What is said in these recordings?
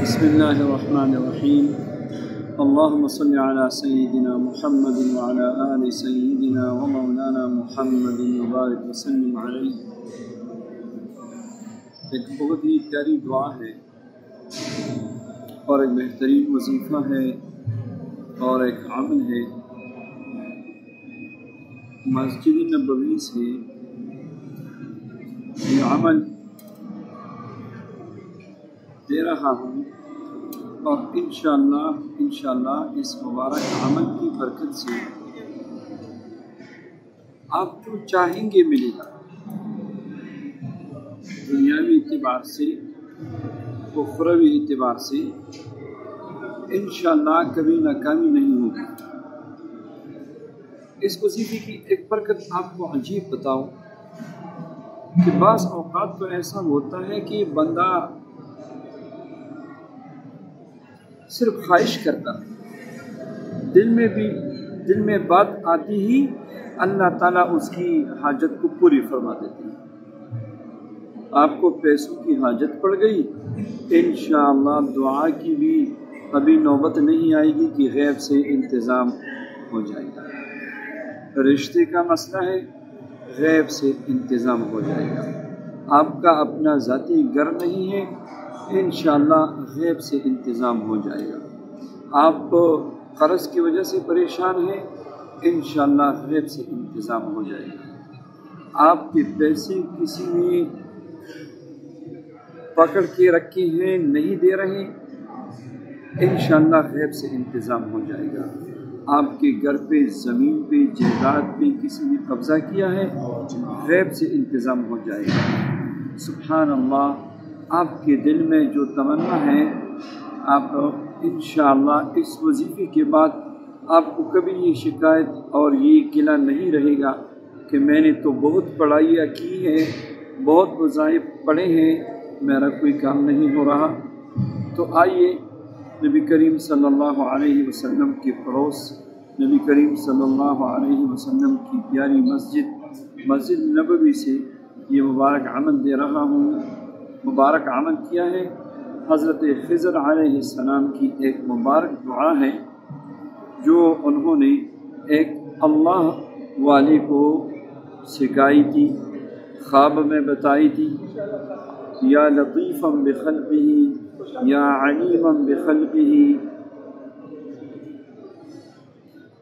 بسم اللہ الرحمن الرحیم اللہم صل علی سیدنا محمد وعلی آل سیدنا و مولانا محمد وبارک وسلم علیہ۔ ایک بہت ہی پیاری دعا ہے اور ایک بہترین وظیفہ ہے اور ایک عمل ہے۔ مسجد نبوی سے یہ عمل دے رہا ہوں اور انشاءاللہ اس مبارک عمل کی برکت سے آپ جو چاہیں گے ملے گا، دنیاوی اعتبار سے اخروی اعتبار سے انشاءاللہ کبھی ناکامی نہیں ہوگی۔ اس وظیفے کی ایک برکت آپ کو عجیب بتاؤ کہ بعض اوقات تو ایسا ہوتا ہے کہ بندہ صرف خواہش کرتا ہے، دل میں بات آتی ہی اللہ تعالیٰ اس کی حاجت کو پوری فرما دیتے ہیں۔ آپ کو پیسوں کی حاجت پڑ گئی، انشاءاللہ دعا کی بھی ابھی نوبت نہیں آئے گی کہ غیب سے انتظام ہو جائے گا۔ رشتے کا مسئلہ ہے، غیب سے انتظام ہو جائے گا۔ آپ کا اپنا ذاتی گھر نہیں ہے، انشاءاللہ غیب سے انتظام ہو جائے گا۔ آپ قرض کی وجہ سے پریشان ہیں، انشاءاللہ غیب سے انتظام ہو جائے گا۔ آپ کے پیسے کسی نے پکڑ کے رکھے ہیں، نہیں دے رہے، انشاءاللہ غیب سے انتظام ہو جائے گا۔ آپ کے گھر پہ، زمین پہ، جائیداد پہ کسی نے قبضہ کیا ہے، غیب سے انتظام ہو جائے گا۔ سبحان اللہ، آپ کے دل میں جو تمنا ہے، آپ انشاءاللہ اس وظیفے کے بعد آپ کو کبھی یہ شکایت اور یہ گلہ نہیں رہے گا کہ میں نے تو بہت پڑھائیاں کی ہیں، بہت وظائف پڑھے ہیں، میرا کوئی کام نہیں ہو رہا۔ تو آئیے نبی کریم صلی اللہ علیہ وسلم کے پڑوس، نبی کریم صلی اللہ علیہ وسلم کی پیاری مسجد نبوی سے یہ مبارک عمل دے رہا ہوں۔ مبارک عمل کیا ہے؟ حضرت خضر علیہ السلام کی ایک مبارک دعا ہے جو انہوں نے ایک اللہ والے کو سکھائی تھی، خواب میں بتائی تھی۔ یا لطیفا بخلقہ یا علیما بخلقہ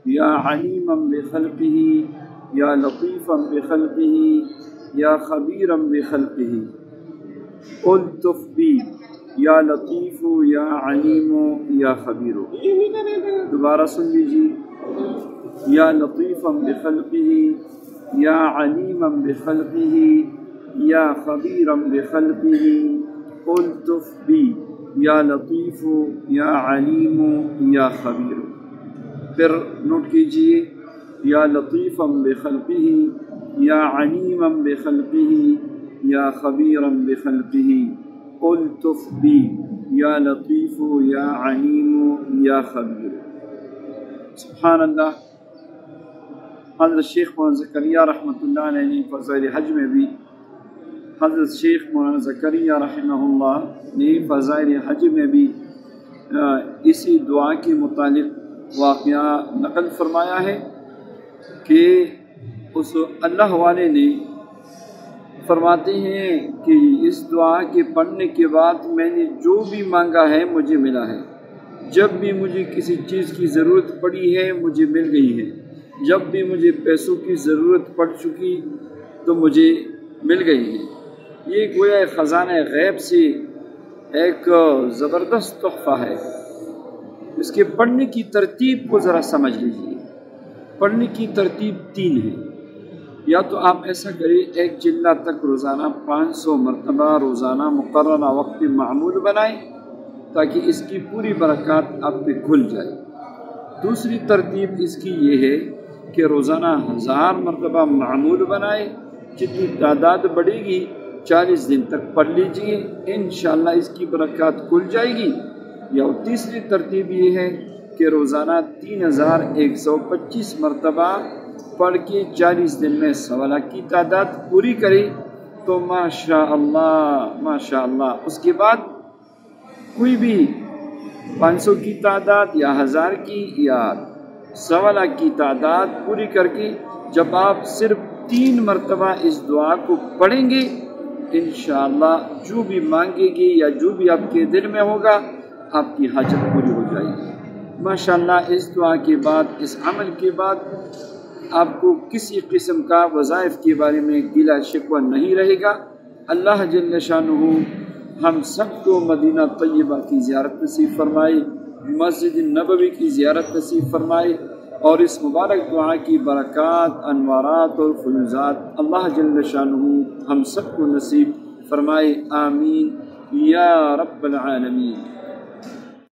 یا علیما بخلقہ یا لطیفا بخلقہ یا خبیرا بخلقہ الطف بی یا لطیف یا علیم یا خبیر۔ دوبارہ سن لیجیے، یا لطیفا بخلقہ یا علیما بخلقہ یا خبیرا بخلقہ الطف بی یا لطیف یا علیم یا خبیر۔ پھر نوٹ کیجیے، یا لطیفا بخلقہ یا علیما بخلقہ یا خبیرا بخلقہ الطف بی یا لطیف یا علیم یا خبیر۔ سبحان اللہ۔ حضرت شیخ مولانا زکریا رحمۃ اللہ علیہ نے فضائل حج میں بھی، حضرت شیخ مولانا زکریا رحمہ اللہ نے فضائل حج میں بھی اسی دعا کے متعلق واقعہ نقل فرمایا ہے کہ اس اللہ والے نے فرماتے ہیں کہ اس دعا کے پڑھنے کے بعد میں نے جو بھی مانگا ہے مجھے ملا ہے۔ جب بھی مجھے کسی چیز کی ضرورت پڑی ہے مجھے مل گئی ہے، جب بھی مجھے پیسوں کی ضرورت پڑ چکی تو مجھے مل گئی ہے۔ یہ گویا خزانہ غیب سے ایک زبردست تحفہ ہے۔ اس کے پڑھنے کی ترتیب کو ذرا سمجھ لیجیے۔ پڑھنے کی ترتیب 3 ہے۔ یا تو آپ ایسا کریں، ایک جلدہ تک روزانہ 500 مرتبہ روزانہ مقررہ وقت معمول بنائیں تاکہ اس کی پوری برکات آپ پہ کھل جائے۔ دوسری ترتیب اس کی یہ ہے کہ روزانہ 1000 مرتبہ معمول بنائیں، جتنی تعداد بڑھے گی 40 دن تک پڑھ لیجئے، انشاءاللہ اس کی برکات کھل جائے گی۔ یا تیسری ترتیب یہ ہے کہ روزانہ 3125 مرتبہ پڑھ کے 40 دن میں سوالہ کی تعداد پوری کرے تو ماشاءاللہ۔ اس کے بعد کوئی بھی 500 کی تعداد یا 1000 کی یا 1.25 لاکھ کی تعداد پوری کر کے جب آپ صرف 3 مرتبہ اس دعا کو پڑھیں گے، انشاءاللہ جو بھی مانگے گی یا جو بھی آپ کے دل میں ہوگا آپ کی حاجت پوری ہو جائے گی۔ ماشاءاللہ اس دعا کے بعد، اس عمل کے بعد آپ کو کسی قسم کا وظائف کے بارے میں گلہ شکوہ نہیں رہے گا۔ اللہ جل شانہ ہم سب کو مدینہ طیبہ کی زیارت نصیب فرمائے، مسجد نبوی کی زیارت نصیب فرمائے، اور اس مبارک دعا کی برکات، انوارات اور فیوزات اللہ جل شانہ ہم سب کو نصیب فرمائے، آمین یا رب العالمین۔